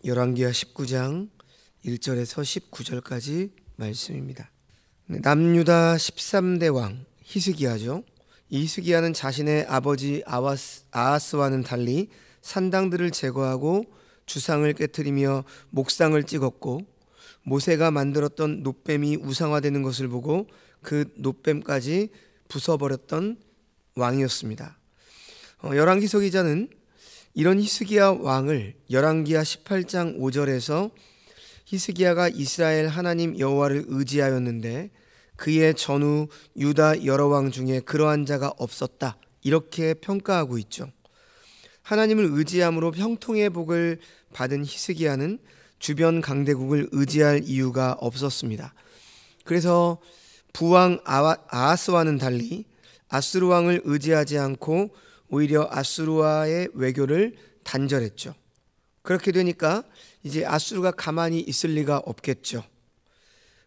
열왕기하 19장 1절에서 19절까지 말씀입니다. 남유다 13대 왕 히스기야죠. 이 히스기야는 자신의 아버지 아하스와는 달리 산당들을 제거하고 주상을 깨트리며 목상을 찍었고, 모세가 만들었던 놋뱀이 우상화되는 것을 보고 그 놋뱀까지 부숴버렸던 왕이었습니다. 열왕기서 기자는 이런 히스기야 왕을 열왕기하 18장 5절에서 히스기야가 이스라엘 하나님 여호와를 의지하였는데 그의 전후 유다 여러 왕 중에 그러한 자가 없었다, 이렇게 평가하고 있죠. 하나님을 의지함으로 형통의 복을 받은 히스기야는 주변 강대국을 의지할 이유가 없었습니다. 그래서 부왕 아하스와는 달리 아수르 왕을 의지하지 않고 오히려 아수르와의 외교를 단절했죠. 그렇게 되니까 이제 아수르가 가만히 있을 리가 없겠죠.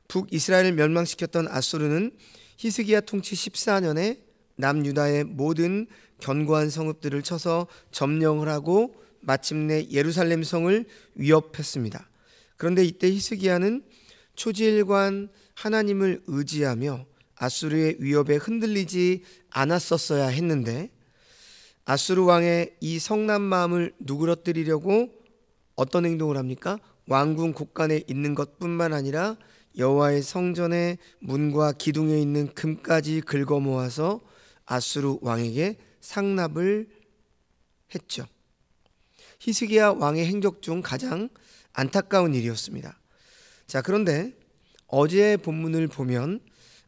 북이스라엘을 멸망시켰던 아수르는 히스기야 통치 14년에 남유다의 모든 견고한 성읍들을 쳐서 점령을 하고 마침내 예루살렘 성을 위협했습니다. 그런데 이때 히스기야는 초지일관 하나님을 의지하며 아수르의 위협에 흔들리지 않았었어야 했는데, 아수르 왕의 이 성난 마음을 누그러뜨리려고 어떤 행동을 합니까? 왕궁 곳간에 있는 것뿐만 아니라 여호와의 성전의 문과 기둥에 있는 금까지 긁어 모아서 아수르 왕에게 상납을 했죠. 히스기야 왕의 행적 중 가장 안타까운 일이었습니다. 자, 그런데 어제의 본문을 보면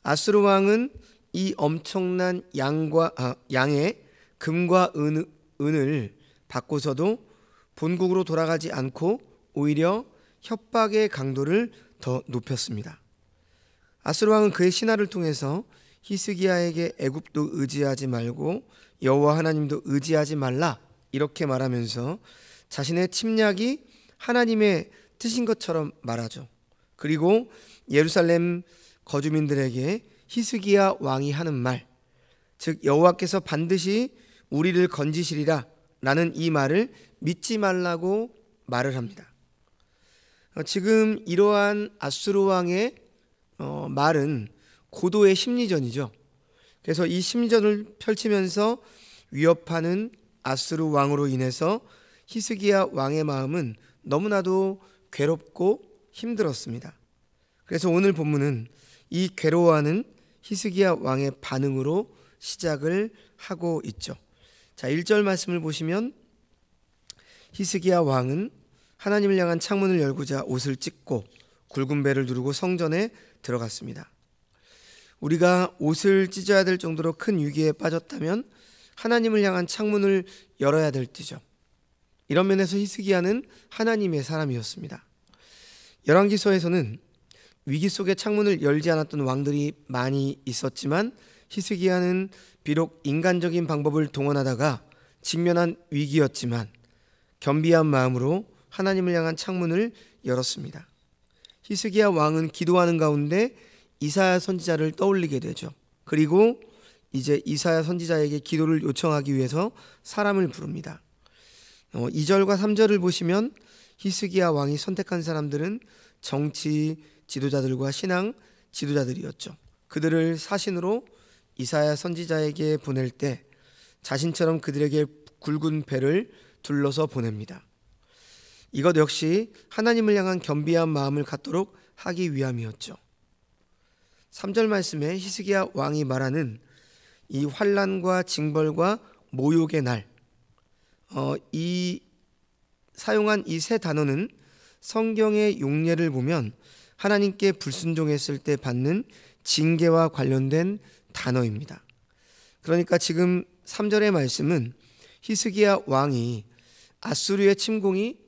아수르 왕은 이 엄청난 양의 금과 은을 받고서도 본국으로 돌아가지 않고 오히려 협박의 강도를 더 높였습니다. 아수르 왕은 그의 신하를 통해서 히스기야에게 애굽도 의지하지 말고 여호와 하나님도 의지하지 말라, 이렇게 말하면서 자신의 침략이 하나님의 뜻인 것처럼 말하죠. 그리고 예루살렘 거주민들에게 히스기야 왕이 하는 말, 즉 여호와께서 반드시 우리를 건지시리라 라는 이 말을 믿지 말라고 말을 합니다. 지금 이러한 아수르 왕의 말은 고도의 심리전이죠. 그래서 이 심리전을 펼치면서 위협하는 아수르 왕으로 인해서 히스기야 왕의 마음은 너무나도 괴롭고 힘들었습니다. 그래서 오늘 본문은 이 괴로워하는 히스기야 왕의 반응으로 시작을 하고 있죠. 자, 1절 말씀을 보시면 히스기야 왕은 하나님을 향한 창문을 열고자 옷을 찢고 굵은 배를 두르고 성전에 들어갔습니다. 우리가 옷을 찢어야 될 정도로 큰 위기에 빠졌다면 하나님을 향한 창문을 열어야 될 때죠. 이런 면에서 히스기야는 하나님의 사람이었습니다. 열왕기서에서는 위기 속에 창문을 열지 않았던 왕들이 많이 있었지만 히스기야는 비록 인간적인 방법을 동원하다가 직면한 위기였지만 겸비한 마음으로 하나님을 향한 창문을 열었습니다. 히스기야 왕은 기도하는 가운데 이사야 선지자를 떠올리게 되죠. 그리고 이제 이사야 선지자에게 기도를 요청하기 위해서 사람을 부릅니다. 2절과 3절을 보시면 히스기야 왕이 선택한 사람들은 정치 지도자들과 신앙 지도자들이었죠. 그들을 사신으로 이사야 선지자에게 보낼 때 자신처럼 그들에게 굵은 배를 둘러서 보냅니다. 이것 역시 하나님을 향한 겸비한 마음을 갖도록 하기 위함이었죠. 3절 말씀에 히스기야 왕이 말하는 이 환난과 징벌과 모욕의 날, 이 사용한 이 세 단어는 성경의 용례를 보면 하나님께 불순종했을 때 받는 징계와 관련된 단어입니다. 그러니까 지금 3절의 말씀은 히스기야 왕이 아수르의 침공이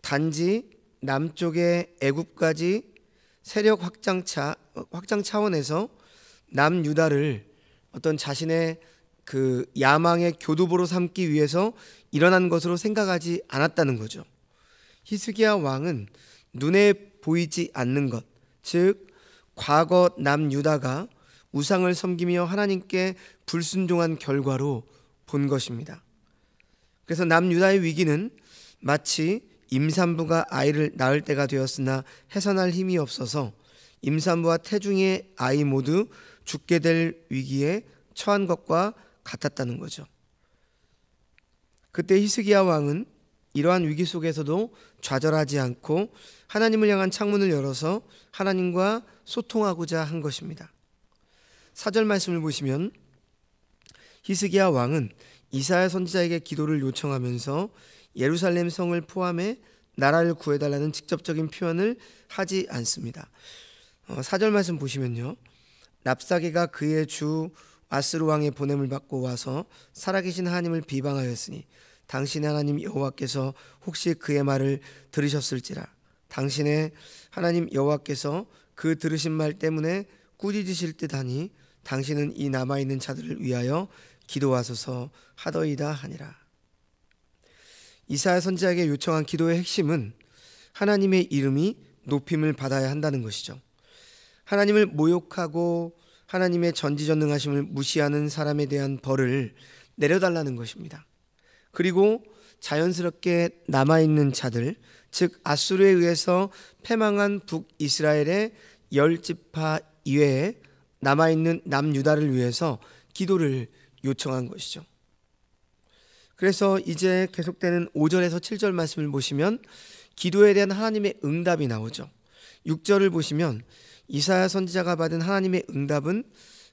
단지 남쪽의 애굽까지 세력 확장 차원에서 남유다를 어떤 자신의 그 야망의 교두보로 삼기 위해서 일어난 것으로 생각하지 않았다는 거죠. 히스기야 왕은 눈에 보이지 않는 것, 즉 과거 남유다가 우상을 섬기며 하나님께 불순종한 결과로 본 것입니다. 그래서 남유다의 위기는 마치 임산부가 아이를 낳을 때가 되었으나 해산할 힘이 없어서 임산부와 태중의 아이 모두 죽게 될 위기에 처한 것과 같았다는 거죠. 그때 히스기야 왕은 이러한 위기 속에서도 좌절하지 않고 하나님을 향한 창문을 열어서 하나님과 소통하고자 한 것입니다. 4절 말씀을 보시면 히스기야 왕은 이사야 선지자에게 기도를 요청하면서 예루살렘 성을 포함해 나라를 구해달라는 직접적인 표현을 하지 않습니다. 4절 말씀 보시면요, 랍사게가 그의 주 아스루 왕의 보냄을 받고 와서 살아계신 하나님을 비방하였으니 당신의 하나님 여호와께서 혹시 그의 말을 들으셨을지라. 당신의 하나님 여호와께서 그 들으신 말 때문에 꾸짖으실 듯하니 당신은 이 남아있는 자들을 위하여 기도하소서 하더이다 하니라. 이사야 선지자에게 요청한 기도의 핵심은 하나님의 이름이 높임을 받아야 한다는 것이죠. 하나님을 모욕하고 하나님의 전지전능하심을 무시하는 사람에 대한 벌을 내려달라는 것입니다. 그리고 자연스럽게 남아있는 자들, 즉 아수르에 의해서 패망한 북이스라엘의 10지파 이외에 남아있는 남유다를 위해서 기도를 요청한 것이죠. 그래서 이제 계속되는 5절에서 7절 말씀을 보시면 기도에 대한 하나님의 응답이 나오죠. 6절을 보시면 이사야 선지자가 받은 하나님의 응답은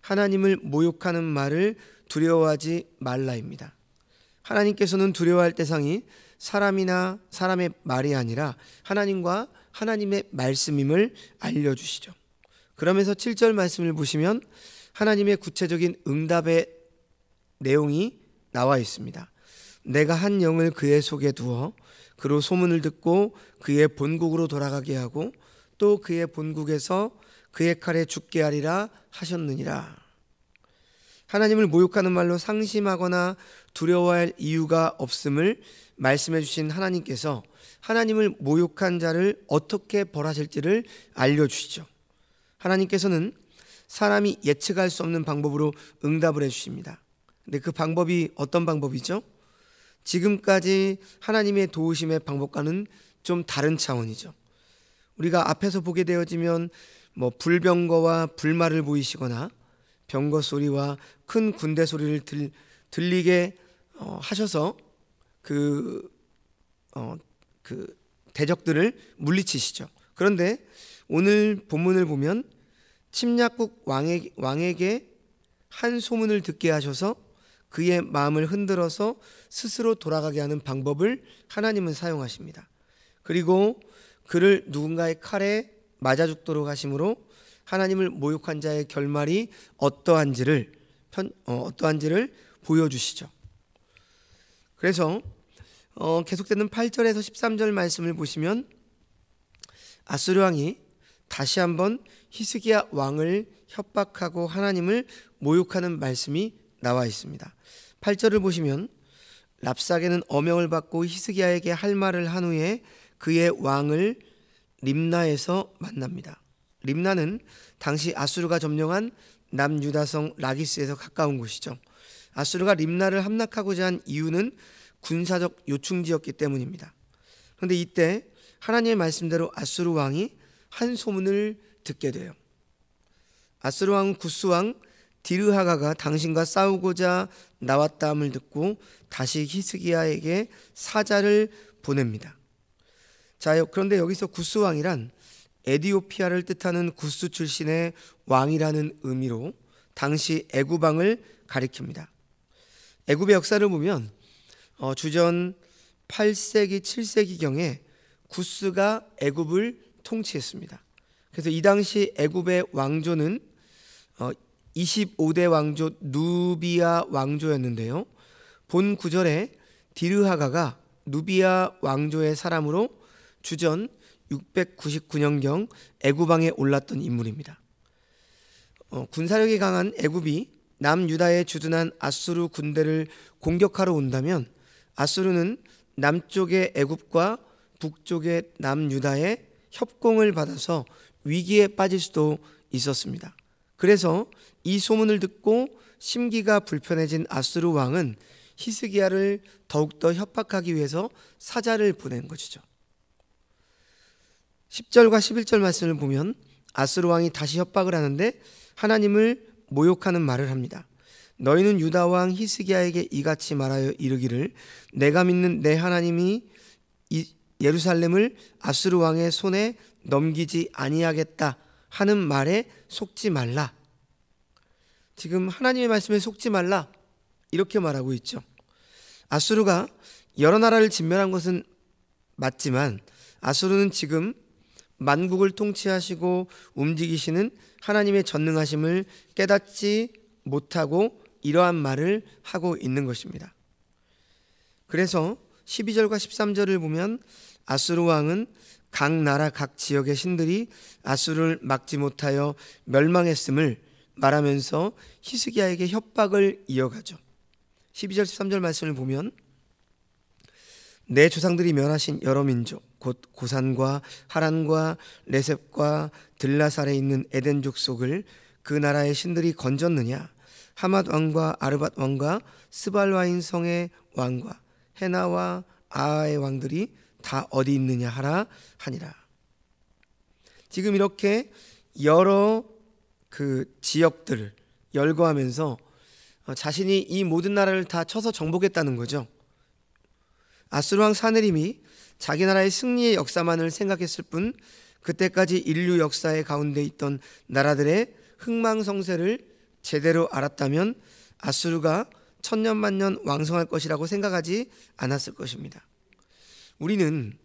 하나님을 모욕하는 말을 두려워하지 말라입니다. 하나님께서는 두려워할 대상이 사람이나 사람의 말이 아니라 하나님과 하나님의 말씀임을 알려주시죠. 그러면서 7절 말씀을 보시면 하나님의 구체적인 응답의 내용이 나와 있습니다. 내가 한 영을 그의 속에 두어 그로 소문을 듣고 그의 본국으로 돌아가게 하고 또 그의 본국에서 그의 칼에 죽게 하리라 하셨느니라. 하나님을 모욕하는 말로 상심하거나 두려워할 이유가 없음을 말씀해 주신 하나님께서 하나님을 모욕한 자를 어떻게 벌하실지를 알려주시죠. 하나님께서는 사람이 예측할 수 없는 방법으로 응답을 해주십니다. 근데 그 방법이 어떤 방법이죠? 지금까지 하나님의 도우심의 방법과는 좀 다른 차원이죠. 우리가 앞에서 보게 되어지면 불병거와 불말을 보이시거나 병거 소리와 큰 군대 소리를 들리게 하셔서 그 대적들을 물리치시죠. 그런데 오늘 본문을 보면 침략국 왕에게 한 소문을 듣게 하셔서 그의 마음을 흔들어서 스스로 돌아가게 하는 방법을 하나님은 사용하십니다. 그리고 그를 누군가의 칼에 맞아 죽도록 하심으로 하나님을 모욕한 자의 결말이 어떠한지를 보여주시죠. 그래서 계속되는 8절에서 13절 말씀을 보시면 아수르 왕이 다시 한번 히스기야 왕을 협박하고 하나님을 모욕하는 말씀이 나와 있습니다. 8절을 보시면 랍사게는 어명을 받고 히스기야에게 할 말을 한 후에 그의 왕을 림나에서 만납니다. 림나는 당시 아수르가 점령한 남유다성 라기스에서 가까운 곳이죠. 아수르가 림나를 함락하고자 한 이유는 군사적 요충지였기 때문입니다. 그런데 이때 하나님의 말씀대로 아수르 왕이 한 소문을 듣게 돼요. 아수르 왕 구스왕 디르하가가 당신과 싸우고자 나왔다함을 듣고 다시 히스기야에게 사자를 보냅니다. 자, 그런데 여기서 구스왕이란 에디오피아를 뜻하는 구스 출신의 왕이라는 의미로 당시 애굽왕을 가리킵니다. 애굽의 역사를 보면 주전 8세기 7세기경에 구스가 애굽을 통치했습니다. 그래서 이 당시 애굽의 왕조는 25대 왕조 누비아 왕조였는데요. 본 구절에 디르하가가 누비아 왕조의 사람으로 주전 699년경 애굽왕에 올랐던 인물입니다. 군사력이 강한 애굽이 남유다에 주둔한 아수르 군대를 공격하러 온다면 아수르는 남쪽의 애굽과 북쪽의 남유다의 협공을 받아서 위기에 빠질 수도 있었습니다. 그래서 이 소문을 듣고 심기가 불편해진 아수르 왕은 히스기야를 더욱더 협박하기 위해서 사자를 보낸 것이죠. 10절과 11절 말씀을 보면 아스루 왕이 다시 협박을 하는데 하나님을 모욕하는 말을 합니다. 너희는 유다 왕 히스기야에게 이같이 말하여 이르기를 내가 믿는 내 하나님이 예루살렘을 아스루 왕의 손에 넘기지 아니하겠다 하는 말에 속지 말라. 지금 하나님의 말씀에 속지 말라 이렇게 말하고 있죠. 아수르가 여러 나라를 진멸한 것은 맞지만 아수르는 지금 만국을 통치하시고 움직이시는 하나님의 전능하심을 깨닫지 못하고 이러한 말을 하고 있는 것입니다. 그래서 12절과 13절을 보면 아수르 왕은 각 나라 각 지역의 신들이 아수르를 막지 못하여 멸망했음을 말하면서 히스기야에게 협박을 이어가죠. 12절 13절 말씀을 보면 내 조상들이 멸하신 여러 민족 곧 고산과 하란과 레셉과 들라살에 있는 에덴 족속을 그 나라의 신들이 건졌느냐? 하맛 왕과 아르밧 왕과 스발와인 성의 왕과 헤나와 아하의 왕들이 다 어디 있느냐 하라 하니라. 지금 이렇게 여러 그 지역들을 열거하면서 자신이 이 모든 나라를 다 쳐서 정복했다는 거죠. 아수르 왕 사네림이 자기 나라의 승리의 역사만을 생각했을 뿐 그때까지 인류 역사의 가운데 있던 나라들의 흥망성쇠를 제대로 알았다면 아수르가 천년만년 왕성할 것이라고 생각하지 않았을 것입니다. 우리는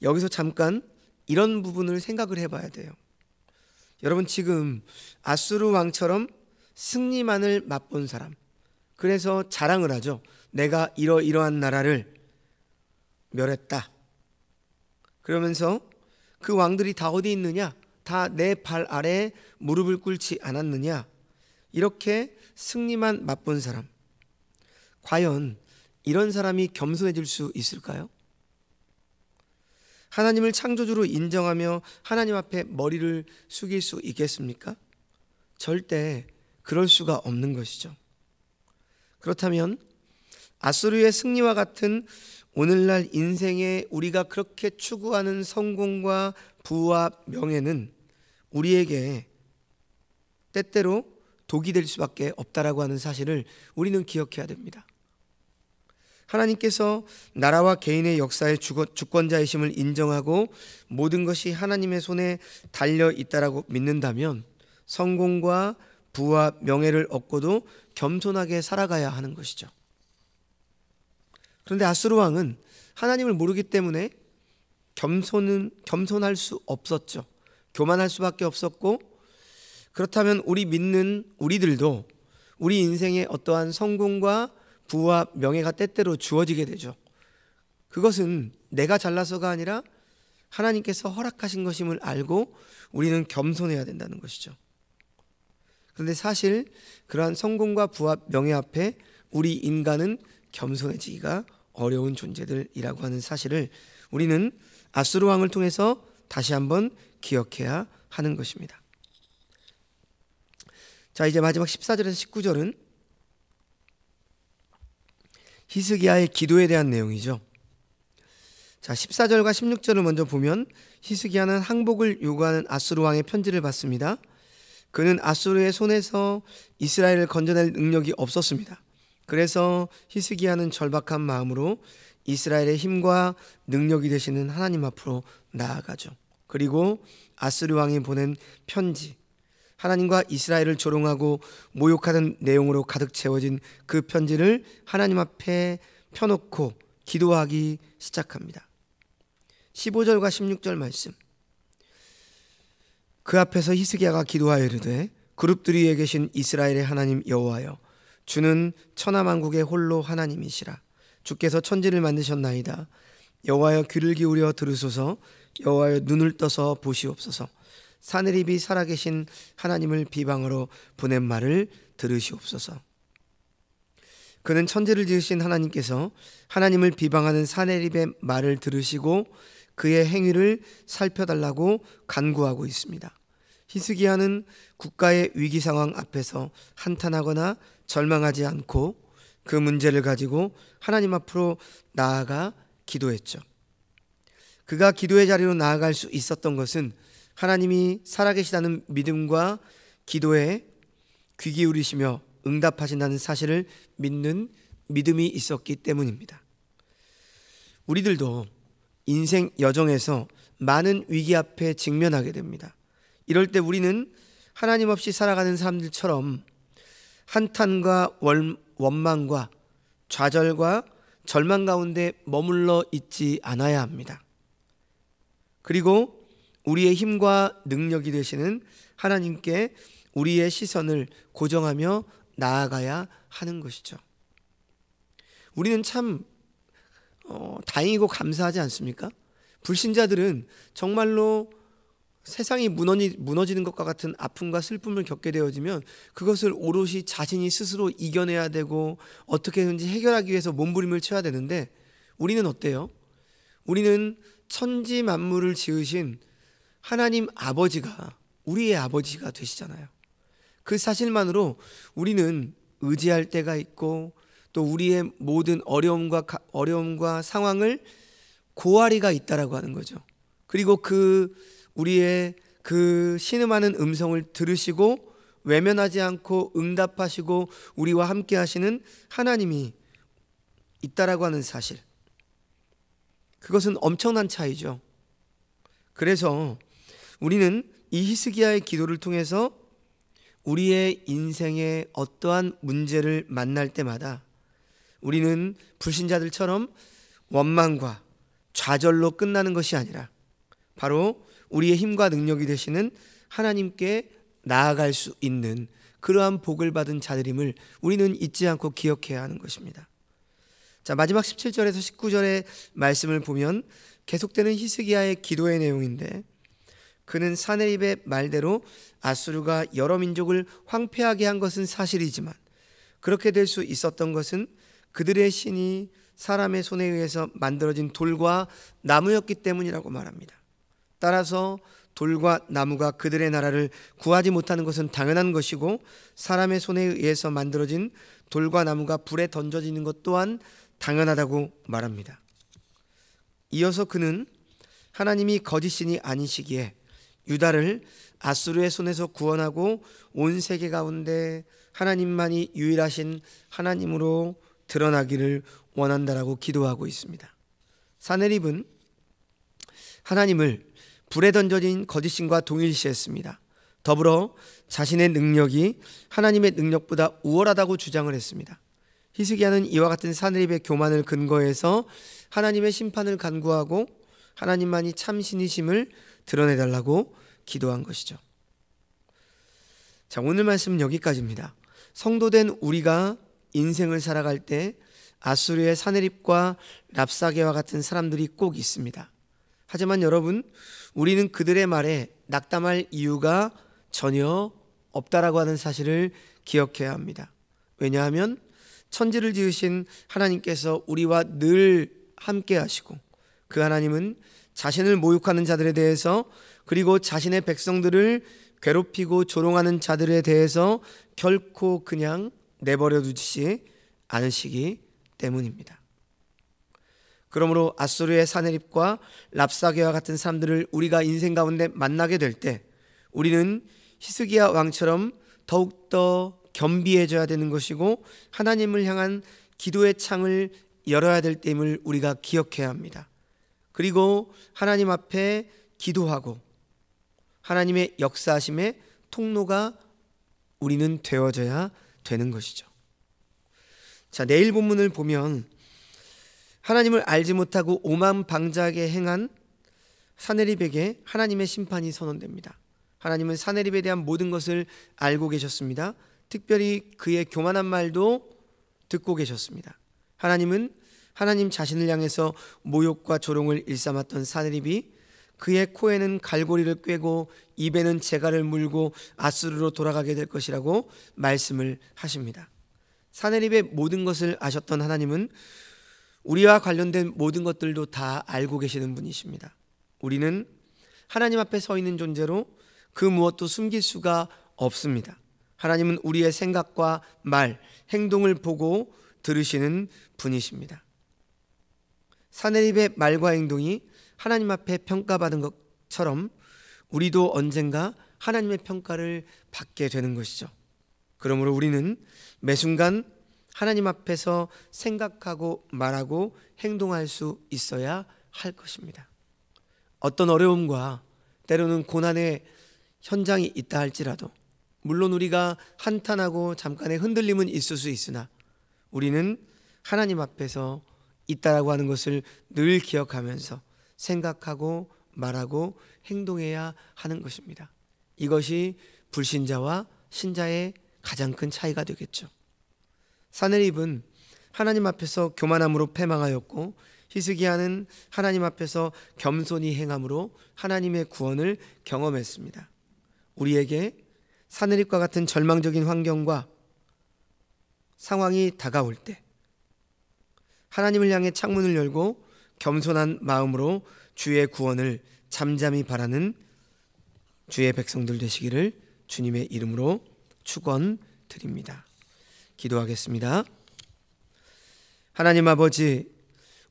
여기서 잠깐 이런 부분을 생각을 해봐야 돼요. 여러분, 지금 아수르 왕처럼 승리만을 맛본 사람, 그래서 자랑을 하죠. 내가 이러이러한 나라를 멸했다. 그러면서 그 왕들이 다 어디 있느냐? 다 내 발 아래에 무릎을 꿇지 않았느냐? 이렇게 승리만 맛본 사람, 과연 이런 사람이 겸손해질 수 있을까요? 하나님을 창조주로 인정하며 하나님 앞에 머리를 숙일 수 있겠습니까? 절대 그럴 수가 없는 것이죠. 그렇다면 아수르의 승리와 같은 오늘날 인생에 우리가 그렇게 추구하는 성공과 부와 명예는 우리에게 때때로 독이 될 수밖에 없다라고 하는 사실을 우리는 기억해야 됩니다. 하나님께서 나라와 개인의 역사의 주권자이심을 인정하고 모든 것이 하나님의 손에 달려 있다라고 믿는다면 성공과 부와 명예를 얻고도 겸손하게 살아가야 하는 것이죠. 그런데 아수르 왕은 하나님을 모르기 때문에 겸손할 수 없었죠. 교만할 수밖에 없었고, 그렇다면 우리 믿는 우리들도 우리 인생의 어떠한 성공과 부와 명예가 때때로 주어지게 되죠. 그것은 내가 잘나서가 아니라 하나님께서 허락하신 것임을 알고 우리는 겸손해야 된다는 것이죠. 그런데 사실 그러한 성공과 부와 명예 앞에 우리 인간은 겸손해지기가 어려운 존재들이라고 하는 사실을 우리는 아수르 왕을 통해서 다시 한번 기억해야 하는 것입니다. 자, 이제 마지막 14절에서 19절은 히스기야의 기도에 대한 내용이죠. 자, 14절과 16절을 먼저 보면 히스기야는 항복을 요구하는 아수르 왕의 편지를 받습니다. 그는 아수르의 손에서 이스라엘을 건져낼 능력이 없었습니다. 그래서 히스기야는 절박한 마음으로 이스라엘의 힘과 능력이 되시는 하나님 앞으로 나아가죠. 그리고 아수르 왕이 보낸 편지, 하나님과 이스라엘을 조롱하고 모욕하는 내용으로 가득 채워진 그 편지를 하나님 앞에 펴놓고 기도하기 시작합니다. 15절과 16절 말씀. 그 앞에서 히스기야가 기도하여 이르되 그룹들 위에 계신 이스라엘의 하나님 여호와여, 주는 천하만국의 홀로 하나님이시라. 주께서 천지를 만드셨나이다. 여호와여, 귀를 기울여 들으소서. 여호와여, 눈을 떠서 보시옵소서. 사네립이 살아계신 하나님을 비방하러 보낸 말을 들으시옵소서. 그는 천지를 지으신 하나님께서 하나님을 비방하는 사네립의 말을 들으시고 그의 행위를 살펴달라고 간구하고 있습니다. 히스기야는 국가의 위기 상황 앞에서 한탄하거나 절망하지 않고 그 문제를 가지고 하나님 앞으로 나아가 기도했죠. 그가 기도의 자리로 나아갈 수 있었던 것은 하나님이 살아계시다는 믿음과 기도에 귀 기울이시며 응답하신다는 사실을 믿는 믿음이 있었기 때문입니다. 우리들도 인생 여정에서 많은 위기 앞에 직면하게 됩니다. 이럴 때 우리는 하나님 없이 살아가는 사람들처럼 한탄과 원망과 좌절과 절망 가운데 머물러 있지 않아야 합니다. 그리고 우리의 힘과 능력이 되시는 하나님께 우리의 시선을 고정하며 나아가야 하는 것이죠. 우리는 참 다행이고 감사하지 않습니까? 불신자들은 정말로 세상이 무너지는 것과 같은 아픔과 슬픔을 겪게 되어지면 그것을 오롯이 자신이 스스로 이겨내야 되고 어떻게든지 해결하기 위해서 몸부림을 쳐야 되는데, 우리는 어때요? 우리는 천지 만물을 지으신 하나님 아버지가 우리의 아버지가 되시잖아요. 그 사실만으로 우리는 의지할 때가 있고, 또 우리의 모든 어려움과 상황을 고아리가 있다라고 하는 거죠. 그리고 우리의 그 신음하는 음성을 들으시고 외면하지 않고 응답하시고 우리와 함께 하시는 하나님이 있다라고 하는 사실, 그것은 엄청난 차이죠. 그래서 우리는 이 히스기야의 기도를 통해서 우리의 인생의 어떠한 문제를 만날 때마다 우리는 불신자들처럼 원망과 좌절로 끝나는 것이 아니라 바로 우리의 힘과 능력이 되시는 하나님께 나아갈 수 있는 그러한 복을 받은 자들임을 우리는 잊지 않고 기억해야 하는 것입니다. 자, 마지막 17절에서 19절의 말씀을 보면 계속되는 히스기야의 기도의 내용인데, 그는 사네립의 말대로 아수르가 여러 민족을 황폐하게 한 것은 사실이지만 그렇게 될 수 있었던 것은 그들의 신이 사람의 손에 의해서 만들어진 돌과 나무였기 때문이라고 말합니다. 따라서 돌과 나무가 그들의 나라를 구하지 못하는 것은 당연한 것이고, 사람의 손에 의해서 만들어진 돌과 나무가 불에 던져지는 것 또한 당연하다고 말합니다. 이어서 그는 하나님이 거짓신이 아니시기에 유다를 아수르의 손에서 구원하고 온 세계 가운데 하나님만이 유일하신 하나님으로 드러나기를 원한다라고 기도하고 있습니다. 사네립은 하나님을 불에 던져진 거짓신과 동일시했습니다. 더불어 자신의 능력이 하나님의 능력보다 우월하다고 주장을 했습니다. 히스기야는 이와 같은 사네립의 교만을 근거해서 하나님의 심판을 간구하고 하나님만이 참신이심을 드러내달라고 기도한 것이죠. 자, 오늘 말씀은 여기까지입니다. 성도된 우리가 인생을 살아갈 때 아수르의 사네립과 랍사게와 같은 사람들이 꼭 있습니다. 하지만 여러분, 우리는 그들의 말에 낙담할 이유가 전혀 없다라고 하는 사실을 기억해야 합니다. 왜냐하면 천지를 지으신 하나님께서 우리와 늘 함께 하시고, 그 하나님은 자신을 모욕하는 자들에 대해서, 그리고 자신의 백성들을 괴롭히고 조롱하는 자들에 대해서 결코 그냥 내버려 두지 않으시기 때문입니다. 그러므로 아수르의 사네립과 랍사게와 같은 사람들을 우리가 인생 가운데 만나게 될 때 우리는 히스기야 왕처럼 더욱더 겸비해져야 되는 것이고, 하나님을 향한 기도의 창을 열어야 될 때임을 우리가 기억해야 합니다. 그리고 하나님 앞에 기도하고 하나님의 역사하심의 통로가 우리는 되어져야 되는 것이죠. 자, 내일 본문을 보면 하나님을 알지 못하고 오만방자하게 행한 사네립에게 하나님의 심판이 선언됩니다. 하나님은 사네립에 대한 모든 것을 알고 계셨습니다. 특별히 그의 교만한 말도 듣고 계셨습니다. 하나님은 하나님 자신을 향해서 모욕과 조롱을 일삼았던 사네립이 그의 코에는 갈고리를 꿰고 입에는 재갈을 물고 아수르로 돌아가게 될 것이라고 말씀을 하십니다. 사네립의 모든 것을 아셨던 하나님은 우리와 관련된 모든 것들도 다 알고 계시는 분이십니다. 우리는 하나님 앞에 서 있는 존재로 그 무엇도 숨길 수가 없습니다. 하나님은 우리의 생각과 말, 행동을 보고 들으시는 분이십니다. 사네립의 말과 행동이 하나님 앞에 평가받은 것처럼 우리도 언젠가 하나님의 평가를 받게 되는 것이죠. 그러므로 우리는 매 순간 하나님 앞에서 생각하고 말하고 행동할 수 있어야 할 것입니다. 어떤 어려움과 때로는 고난의 현장이 있다 할지라도, 물론 우리가 한탄하고 잠깐의 흔들림은 있을 수 있으나 우리는 하나님 앞에서 있다라고 하는 것을 늘 기억하면서 생각하고 말하고 행동해야 하는 것입니다. 이것이 불신자와 신자의 가장 큰 차이가 되겠죠. 사내립은 하나님 앞에서 교만함으로 패망하였고, 히스기야는 하나님 앞에서 겸손히 행함으로 하나님의 구원을 경험했습니다. 우리에게 사내립과 같은 절망적인 환경과 상황이 다가올 때 하나님을 향해 창문을 열고 겸손한 마음으로 주의 구원을 잠잠히 바라는 주의 백성들 되시기를 주님의 이름으로 축원드립니다. 기도하겠습니다. 하나님 아버지,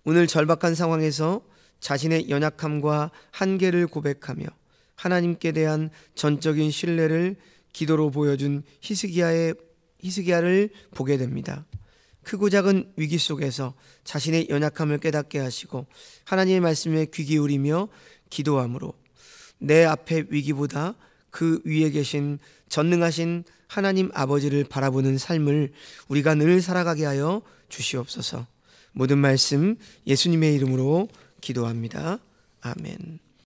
오늘 절박한 상황에서 자신의 연약함과 한계를 고백하며 하나님께 대한 전적인 신뢰를 기도로 보여준 히스기야를 보게 됩니다. 크고 작은 위기 속에서 자신의 연약함을 깨닫게 하시고 하나님의 말씀에 귀 기울이며 기도함으로 내 앞의 위기보다 그 위에 계신 전능하신 하나님 아버지를 바라보는 삶을 우리가 늘 살아가게 하여 주시옵소서. 모든 말씀 예수님의 이름으로 기도합니다. 아멘.